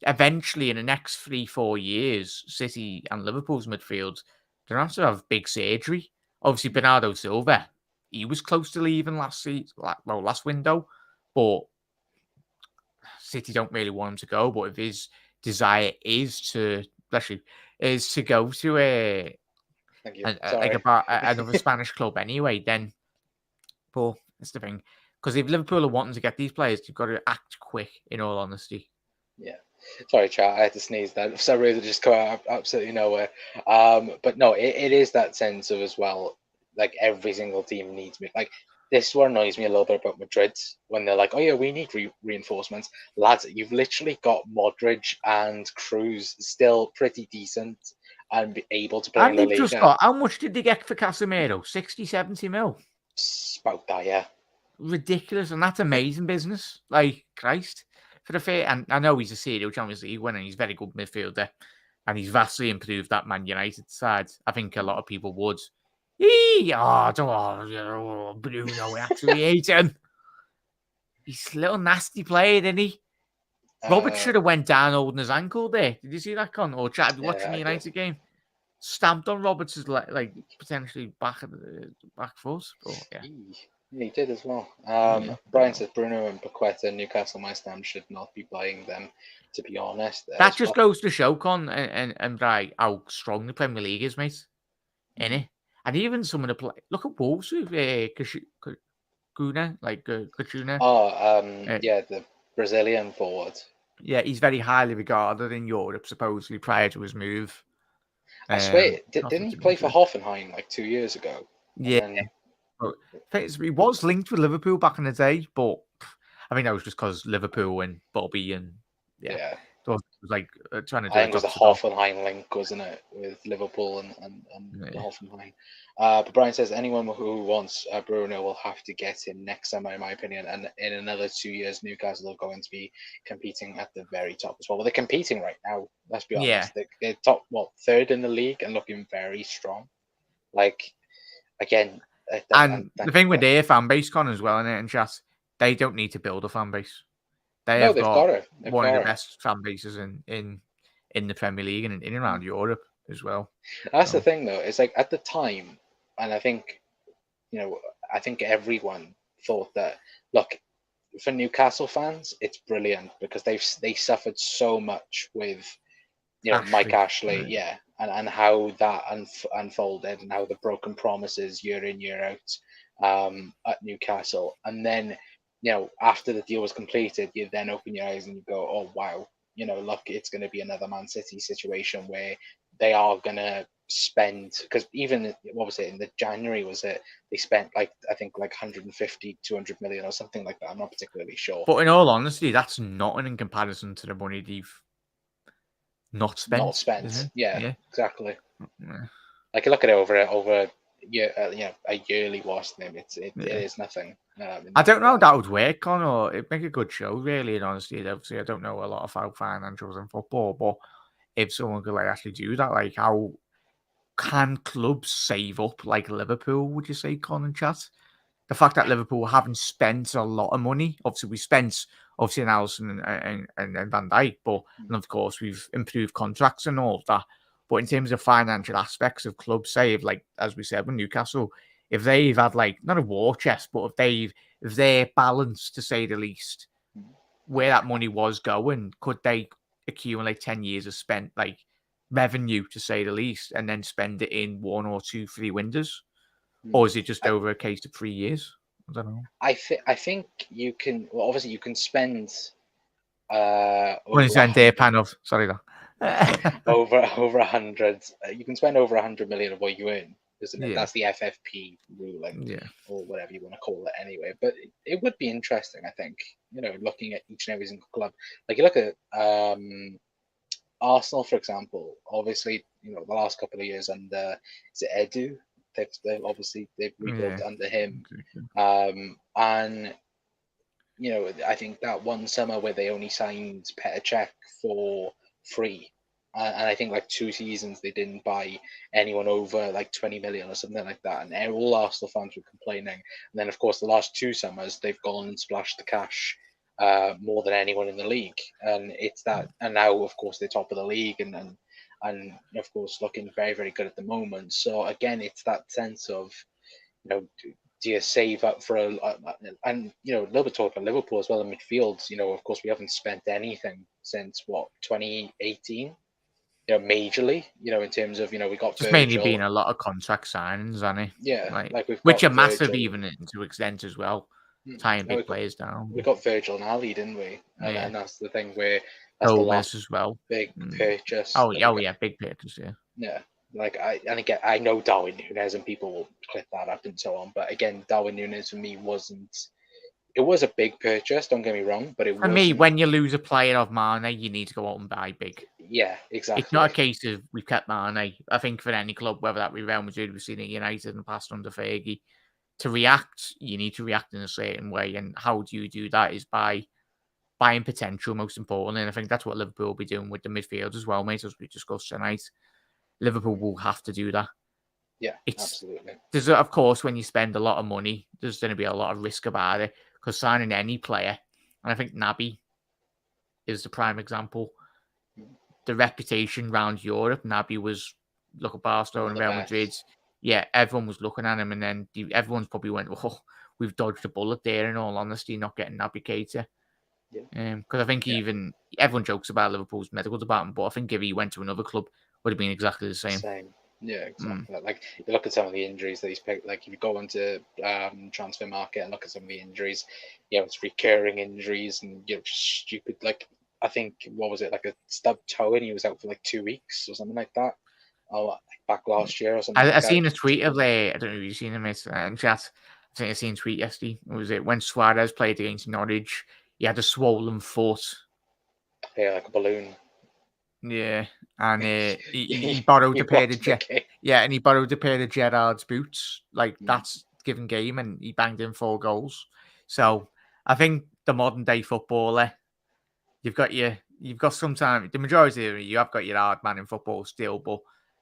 eventually in the next 3-4 years, City and Liverpool's midfield, they're going to have big surgery. Obviously, Bernardo Silva, he was close to leaving last window, but City don't really want him to go. But if his desire is to go to another Spanish club anyway, then, but that's the thing. Because if Liverpool are wanting to get these players, you've got to act quick, in all honesty. Yeah. Sorry, chat. I had to sneeze there. For some reason, just come out absolutely nowhere. But no, it is that sense of as well, like every single team needs me. Like, this is what annoys me a little bit about Madrid when they're like, oh yeah, we need reinforcements. Lads, you've literally got Modric and Cruz still pretty decent and be able to play in La Liga. How much did they get for Casemiro? 60, 70 mil? About that, yeah. Ridiculous, and that's amazing business. Like, Christ. for the fair, and I know he's a serial Champions League winner, he's a very good midfielder, and he's vastly improved that Man United side. I think a lot of people would. Bruno, we actually hate him. He's a little nasty player, isn't he? Robert should have went down holding his ankle there. Did you see that, Con? Or watching the United game? Stamped on Roberts' like potentially back foot. But yeah. He did as well. Brian says Bruno and Paqueta, Newcastle, my stand should not be buying them, to be honest. That just goes to show, Con, and Brian, how strong the Premier League is, mate. Innit? And even some of the play. Look at Wolves with Kachuna, yeah, the Brazilian forward. Yeah, he's very highly regarded in Europe, supposedly, prior to his move. I swear, didn't he play for Hoffenheim like 2 years ago? Yeah. He was linked with Liverpool back in the day, but I think that was just because Liverpool and Bobby and yeah. So it was like trying to do I think it was the Hoffenheim link, wasn't it, with Liverpool and Hoffenheim. But Brian says anyone who wants Bruno will have to get him next summer, in my opinion. And in another 2 years, Newcastle are going to be competing at the very top as well. Well, they're competing right now. Let's be honest. Yeah. They're top, third in the league and looking very strong. Like, again. And the thing with their fan base, Con, as well, and chat, they don't need to build a fan base. They've got one of the best fan bases in the Premier League and in around Europe as well. That's the thing, though. It's like at the time, and I think, I think everyone thought that, look, for Newcastle fans, it's brilliant because they suffered so much with, Mike Ashley, and how that unfolded and how the broken promises year in, year out at Newcastle. And then, after the deal was completed, you then open your eyes and you go, oh, wow, look, it's going to be another Man City situation where they are going to spend, because even, what was it, in the January, was it, they spent I think 150, 200 million or something like that. I'm not particularly sure. But in all honesty, that's not in comparison to the money they've not spent. Yeah, exactly. Yeah. Like, look at it over a yearly watch them. It is nothing. I don't know how that would work on, or it'd make a good show, really. And honestly, obviously, I don't know a lot about financials in football, but if someone could actually do that, how can clubs save up like Liverpool? Would you say, Con and chat? The fact that Liverpool haven't spent a lot of money. Obviously, we spent in Alisson and Van Dijk, and of course we've improved contracts and all of that. But in terms of financial aspects of club save, as we said with Newcastle, if they've had not a war chest, but if they're balanced, to say the least, where that money was going, could they accumulate 10 years of spent revenue, to say the least, and then spend it in 1 or 2, 3 windows? Or is it just over a case of 3 years? I don't know. I think you can. Well, obviously, you can spend. When you spend day pan of sorry, over 100. You can spend over 100 million of what you earn, isn't it? Yeah. That's the FFP ruling, or whatever you want to call it, anyway. But it would be interesting, I think. Looking at each and every single club. Like, you look at Arsenal, for example. Obviously, the last couple of years under, is it Edu? They've rebuilt under him, and I think that one summer where they only signed Petr Cech for free, and I think 2 seasons they didn't buy anyone over 20 million or something like that, and all Arsenal fans were complaining. And then, of course, the last 2 summers they've gone and splashed the cash more than anyone in the league, and it's that. And now, of course, they're top of the league, and of course looking very, very good at the moment. So again, it's that sense of, do you save up for and a little bit talk about Liverpool as well in midfield. Of course, we haven't spent anything since 2018. Majorly, in terms of, we got just mainly been a lot of contract signings, hasn't it? Yeah, which are massive even to extent as well, tying big players down. We got Virgil and Ali, didn't we? And that's the thing where. Gomez as well. Big purchase. Oh yeah, big purchase. Yeah. I know Darwin Núñez, and people will clip that up and so on. But again, Darwin Núñez for me wasn't. It was a big purchase. Don't get me wrong, but for me, when you lose a player of Mane, you need to go out and buy big. Yeah, exactly. It's not a case of we've kept Mane. I think for any club, whether that be Real Madrid, we've seen it United in the past under Fergie, to react, you need to react in a certain way. And how do you do that? Is by buying potential, most importantly. And I think that's what Liverpool will be doing with the midfield as well, mate, as we discussed tonight. Liverpool will have to do that. Yeah, absolutely. There's, of course, when you spend a lot of money, there's going to be a lot of risk about it, because signing any player, and I think Naby is the prime example. The reputation around Europe, Naby was, look at Barcelona and Real Madrid. Yeah, everyone was looking at him, and then everyone's probably went, "Oh, we've dodged a bullet there." In all honesty, not getting Naby Keita. Because I think even everyone jokes about Liverpool's medical department, but I think if he went to another club, would have been exactly the same. Yeah, exactly. Like, you look at some of the injuries that he's picked. Like, if you go onto transfer market and look at some of the injuries, it's recurring injuries and just stupid. Like, I think, what was it, like a stubbed toe, and he was out for like 2 weeks or something like that. Oh, back last year or something. I seen a tweet of I don't know if you've seen him in chat. I think I seen a tweet yesterday. Was it when Suarez played against Norwich? He had a swollen foot. Yeah, like a balloon. Yeah, and he borrowed a pair of and he borrowed a pair of Gerrard's boots. Like, that's given game, and he banged in 4 goals. So I think the modern day footballer, you've got sometimes the majority of you have got your hard man in football still, but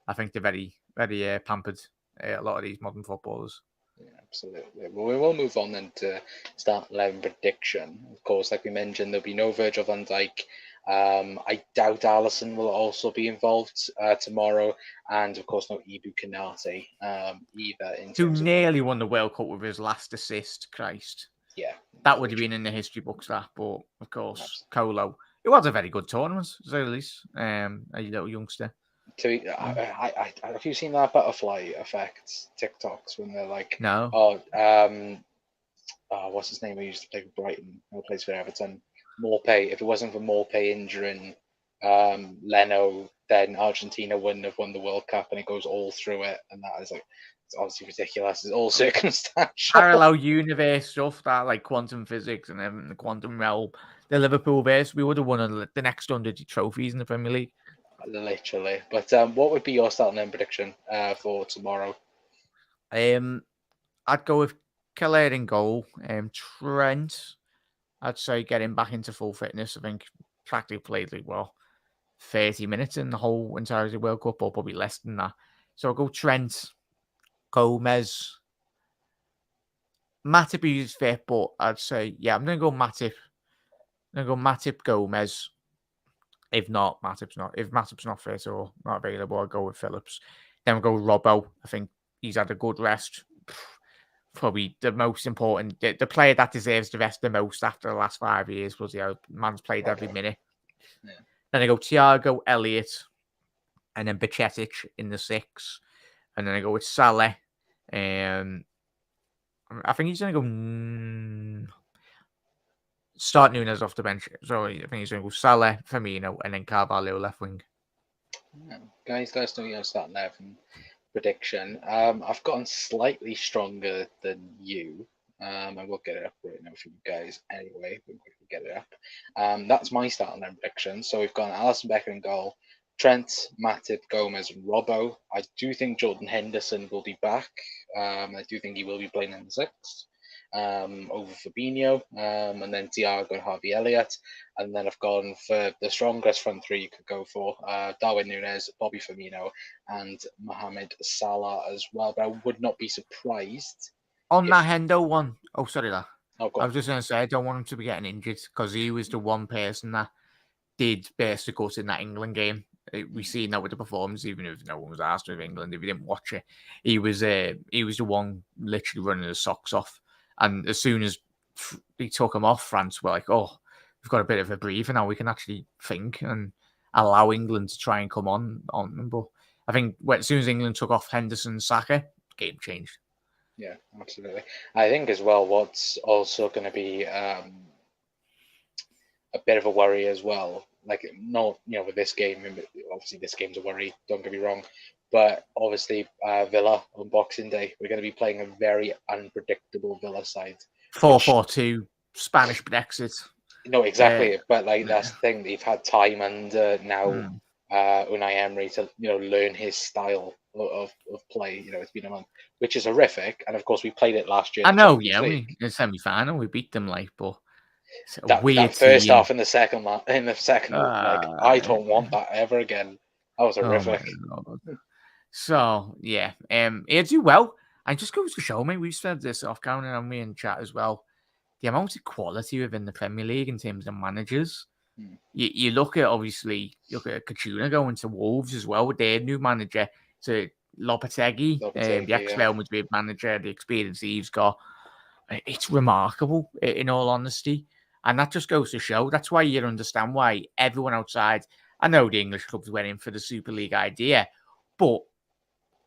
I think they're very, very pampered. A lot of these modern footballers. Yeah, absolutely. Well, we will move on then to start 11 prediction. Of course, like we mentioned, there'll be no Virgil van Dijk. I doubt Alisson will also be involved tomorrow, and of course, no Ibu Konate either. Who nearly won the World Cup with his last assist, Christ. Yeah. That would have been in the history books, that, but of course, Colo. It was a very good tournament, to say the least. A little youngster. Have you seen that butterfly effect TikToks when they're like, no, what's his name? Who used to play for Brighton? Who plays for Everton? Morpay. If it wasn't for Morpay injuring Leno, then Argentina wouldn't have won the World Cup, and it goes all through it, and that is like, it's obviously ridiculous. It's all circumstantial. Parallel universe stuff, that like quantum physics and then the quantum realm. The Liverpool verse, we would have won the next 100 trophies in the Premier League. Literally. But what would be your starting end prediction for tomorrow? I'd go with Keller in goal. Trent, I'd say getting back into full fitness. I think practically played like 30 minutes in the whole entirety of the World Cup, or probably less than that. So I'll go Trent, Gomez. Matip is fit, but I'd say, I'm going to go Matip. I'm going to go Matip, Gomez. If Matip's not fit or not available, I'll go with Phillips. Then we'll go Robbo. I think he's had a good rest. Probably the most important, the player that deserves the rest the most after the last 5 years was man's played every minute. Yeah. Then I go Thiago, Elliott, and then Bajcetic in the 6. And then I go with Salah. I think he's going to go start Nunes off the bench. So I think he's going to go Salah, Firmino, and then Carvalho left wing. Yeah. Guys, let us know your starting 11 prediction. I've gotten slightly stronger than you. I will get it up right now for you guys anyway. We'll quickly get it up. That's my starting 11 prediction. So we've got Alisson Becker in goal, Trent, Matip, Gomez, and Robbo. I do think Jordan Henderson will be back. I do think he will be playing in the 6 over Fabinho, and then Thiago and Harvey Elliott. And then I've gone for the strongest front 3 you could go for: Darwin Núñez, Bobby Firmino, and Mohamed Salah as well. But I would not be surprised on that Hendo one. Oh, sorry, that. I was just going to say, I don't want him to be getting injured, because he was the one person that did burst the gut in that England game. We seen that with the performance, even if no one was asked with England. If you didn't watch it, he was the one literally running his socks off. And as soon as he took him off, France were like, "Oh, we've got a bit of a breather now. We can actually think and allow England to try and come on them." But I think as soon as England took off Henderson, Saka, game changed. Yeah, absolutely. I think as well, what's also going to be a bit of a worry as well. Like, not, with this game, obviously this game's a worry, don't get me wrong, but obviously Villa on Boxing Day, we're going to be playing a very unpredictable Villa side. 4-4-2, Spanish Brexit. No, exactly, but that's the thing, they've had time under now Unai Emery to learn his style of play. It's been a month, which is horrific, and of course we played it last year. I know, in the semi-final we beat them, but It's a That weird first team. half in the second leg, I don't want that ever again. That was Oh my horrific. God. So yeah, he'll do well. And just goes to show me, we've said this off camera and me in chat as well. The amount of quality within the Premier League in terms of managers. You look at Kachuna going to Wolves as well with their new manager, to Lopetegui, the ex-Real Madrid manager, the experience he's got. It's remarkable, in all honesty. And that just goes to show. That's why you understand why everyone outside, I know the English clubs went in for the Super League idea, but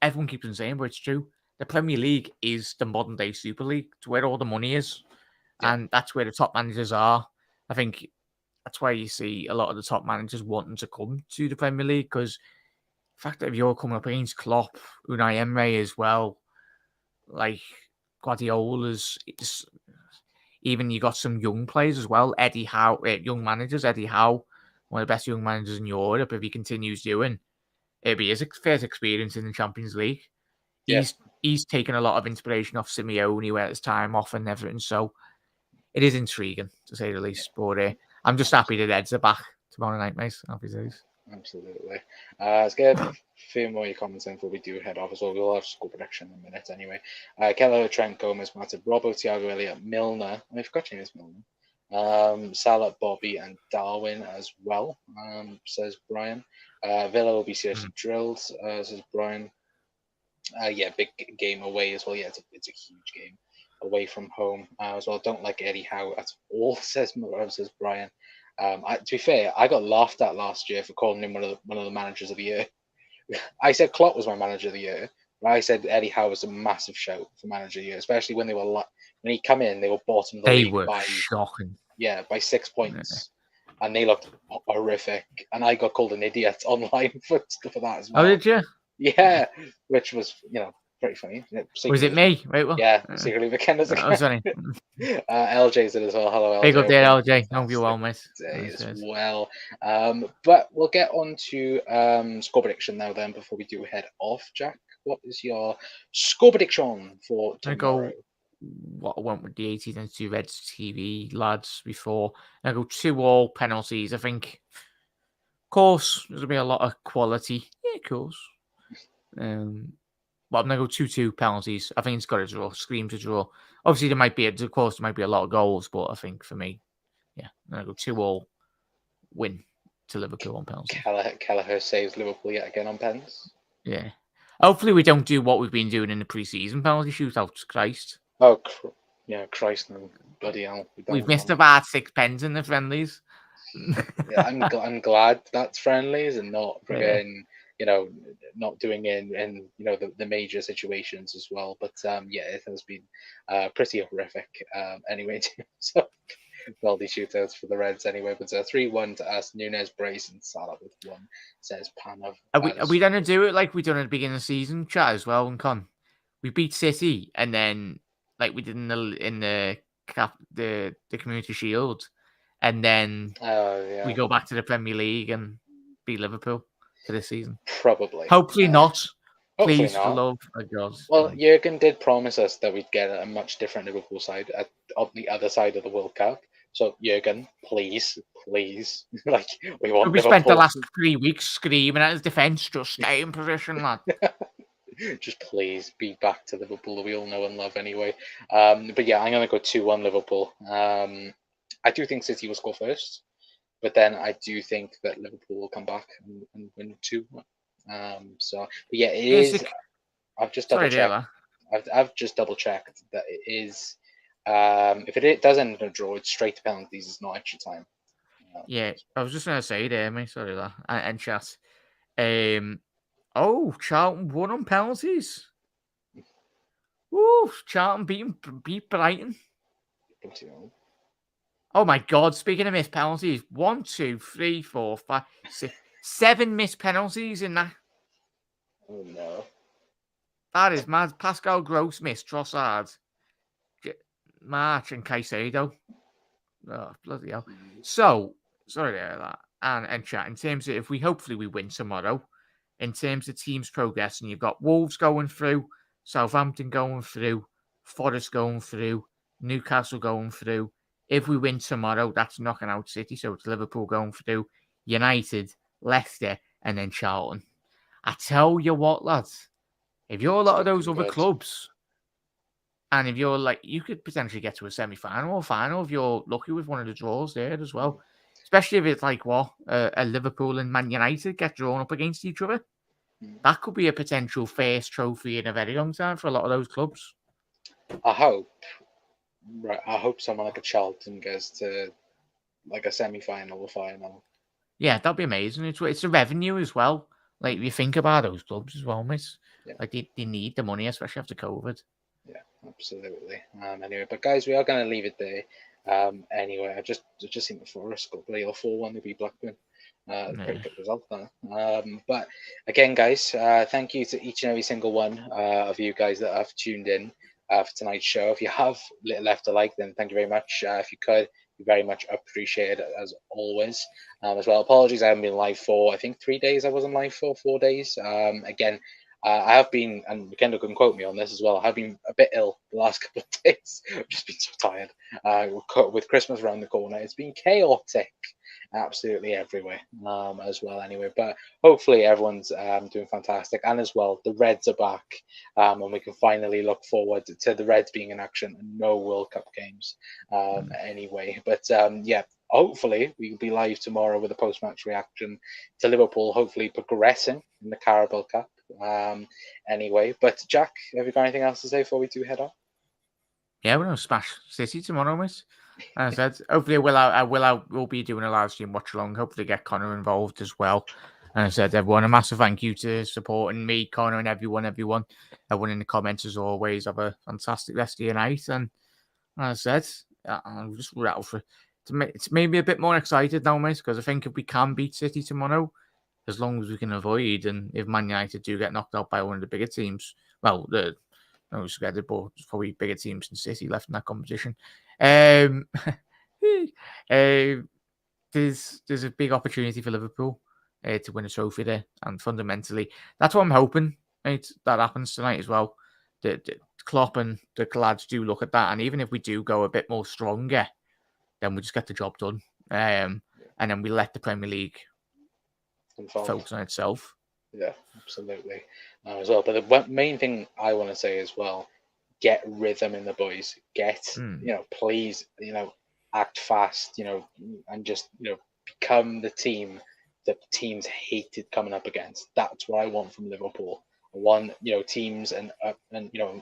everyone keeps on saying, but it's true. The Premier League is the modern day Super League. It's where all the money is. Yeah. And that's where the top managers are. I think that's why you see a lot of the top managers wanting to come to the Premier League, because the fact that if you're coming up against Klopp, Unai Emery as well, like Guardiola's, even you got some young players as well. Eddie Howe, young managers. Eddie Howe, one of the best young managers in Europe. If he continues doing, it'll be his first experience in the Champions League. He's taken a lot of inspiration off Simeone, where his time off and everything. So it is intriguing, to say the least. But I'm just happy the Reds are back tomorrow night, mate. Happy days. Absolutely. Let's get a few more comments in before we do head off as well. We'll have score prediction in a minute anyway. Keller, Trent, Gomez, Matip, Robbo, Thiago, Elliott, Milner. I forgot your name is Milner. Salah, Bobby, and Darwin as well, says Brian. Villa will be seriously drilled, says Brian. Big game away as well. Yeah, it's a huge game away from home as well. Don't like Eddie Howe at all, says Brian. To be fair, I got laughed at last year for calling him one of the managers of the year. I said Klopp was my manager of the year, but I said Eddie Howe was a massive shout for manager of the year, especially when when he come in, they were bottom of the league were shocking. Yeah, by 6 points, and they looked horrific. And I got called an idiot online for that as well. Oh, did you? Yeah, which was pretty funny. Was it me? Wait, what? Yeah, secretly McKenna's account. Oh, sorry. LJ's it as well. Hello, LJ. Big up there, LJ. Hope you're well, mate. As well. But we'll get on to score prediction now then before we do head off. Jack, what is your score prediction for tomorrow? What I went with the 18-2 Reds TV lads before. I go 2-2 penalties. I think, of course, there's going to be a lot of quality. Yeah, of course. But I'm going to go 2-2 penalties. I think it's got a draw. Screams a draw. Obviously, there might be a lot of goals, but I think for me, yeah, I'm going to go 2-2 win to Liverpool on penalties. Kelleher saves Liverpool yet again on pens. Yeah. Hopefully, we don't do what we've been doing in the pre-season penalty shootouts. Christ. Oh, Christ, no. Bloody hell. We've missed about 6 pens in the friendlies. Yeah, I'm glad that's friendlies and not friggin', not doing in the major situations as well. But it has been pretty horrific anyway. So penalty shootouts for the Reds anyway. But 3-1 to us. Nunes, Brace, and Salah with 1, says Panav. Are we gonna do it like we done at the beginning of the season, chat, as well? And Con, we beat City, and then like we did in the Community Shield, and then we go back to the Premier League and beat Liverpool for this season. Probably. Hopefully not. Hopefully Please, not. for love of God. Well, Jurgen did promise us that we'd get a much different Liverpool side on the other side of the World Cup. So Jurgen, please, like we want. We spent the last 3 weeks screaming at his defence, just stay in position, lad. Just please be back to Liverpool that we all know and love anyway. But yeah, I'm going to go 2-1 Liverpool. I do think City will score first, but then I do think that Liverpool will come back and win 2-1. But yeah, it is. I've just double checked. I've just double checked that it is. If it does end in a draw, it's straight to penalties. It's not extra time. Yeah, I was just going to say there, mate. Sorry that. And chat. Charlton won on penalties. Ooh, Charlton beat Brighton. Oh my God! Speaking of missed penalties, 1, 2, 3, 4, 5, 6, 7 missed penalties in that. Oh no! That is mad. Pascal Gross missed, Trossard, March, and Caicedo. Oh bloody hell! So sorry about that. And chat, in terms of hopefully we win tomorrow, in terms of teams progressing, you've got Wolves going through, Southampton going through, Forest going through, Newcastle going through, If we win tomorrow, that's knocking out City. So it's Liverpool going through, United, Leicester, and then Charlton. I tell you what, lads, if you're a lot of those other clubs, and if you're like, you could potentially get to a semi-final or final if you're lucky with one of the draws there as well. Especially if it's like a Liverpool and Man United get drawn up against each other. That could be a potential first trophy in a very long time for a lot of those clubs. I hope someone like a Charlton gets to like a semi-final or final. Yeah, that'd be amazing. It's the revenue as well. Like, you think about those clubs as well, miss. Yeah. Like, they need the money, especially after COVID. Yeah, absolutely. Anyway, but guys, we are going to leave it there. Anyway, I just seen the Forest go play 4-1 to beat Blackburn. Pretty good result, though. But again, guys, thank you to each and every single one of you guys that have tuned in for tonight's show. If you have left a like, then thank you very much. If you could, be very much appreciated as always. As well, apologies, I haven't been live for I think 3 days. I wasn't live for 4 days. Again. I have been, and Kendall can quote me on this as well, I have been a bit ill the last couple of days. I've just been so tired. With Christmas around the corner, it's been chaotic absolutely everywhere as well anyway. But hopefully everyone's doing fantastic. And as well, the Reds are back and we can finally look forward to the Reds being in action and no World Cup games anyway. But yeah, hopefully we'll be live tomorrow with a post-match reaction to Liverpool, hopefully progressing in the Carabao Cup. Anyway, but Jack, have you got anything else to say before we do head off? Yeah, we're gonna smash City tomorrow, miss. As I said, hopefully we'll be doing a live stream watch along. Hopefully get Connor involved as well. And I said, everyone, a massive thank you to supporting me, Connor, and everyone in the comments as always. Have a fantastic rest of your night. And as I said, I'm just rattled for it's made me a bit more excited now, mate, because I think if we can beat City tomorrow, as long as we can avoid, and if Man United do get knocked out by one of the bigger teams, well, I was scared of both. There's probably bigger teams than City left in that competition. There's a big opportunity for Liverpool to win a trophy there, and fundamentally, that's what I'm hoping, right, that happens tonight as well. The Klopp and the lads do look at that, and even if we do go a bit more stronger, then we just get the job done, and then we let the Premier League focus on itself. Yeah, absolutely. As well, but the main thing I want to say as well, get rhythm in the boys. Please, act fast, and just, become the team that teams hated coming up against. That's what I want from Liverpool. I want, teams and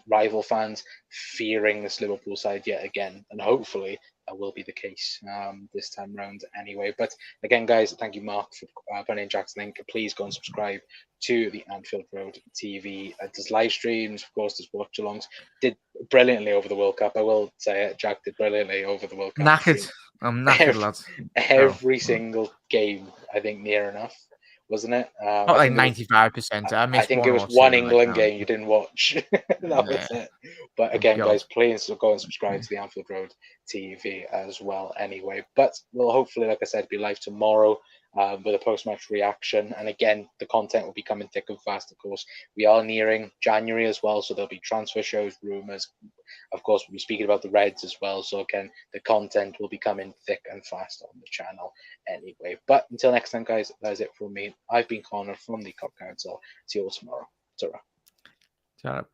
rival fans fearing this Liverpool side yet again, and hopefully that will be the case this time round anyway. But again, guys, thank you, Mark, for putting in Jack's link. Please go and subscribe to the Anfield Road TV. There's live streams, of course, there's watch alongs. Did brilliantly over the World Cup. I will say it. Jack did brilliantly over the World Cup. Knackered. I'm knackered, lads. Every single game, I think, near enough, wasn't it? Not like 95%. I think it was one England game you didn't watch. That was it. But again, guys, please go and subscribe to the Anfield Road TV as well anyway. But we'll hopefully, like I said, be live tomorrow with a post-match reaction. And again, the content will be coming thick and fast, of course. We are nearing January as well, so there'll be transfer shows, rumours. Of course, we'll be speaking about the Reds as well. So again, the content will be coming thick and fast on the channel anyway. But until next time, guys, that is it from me. I've been Connor from the Cop Council. See you all tomorrow. Ta-ra. Ta-ra.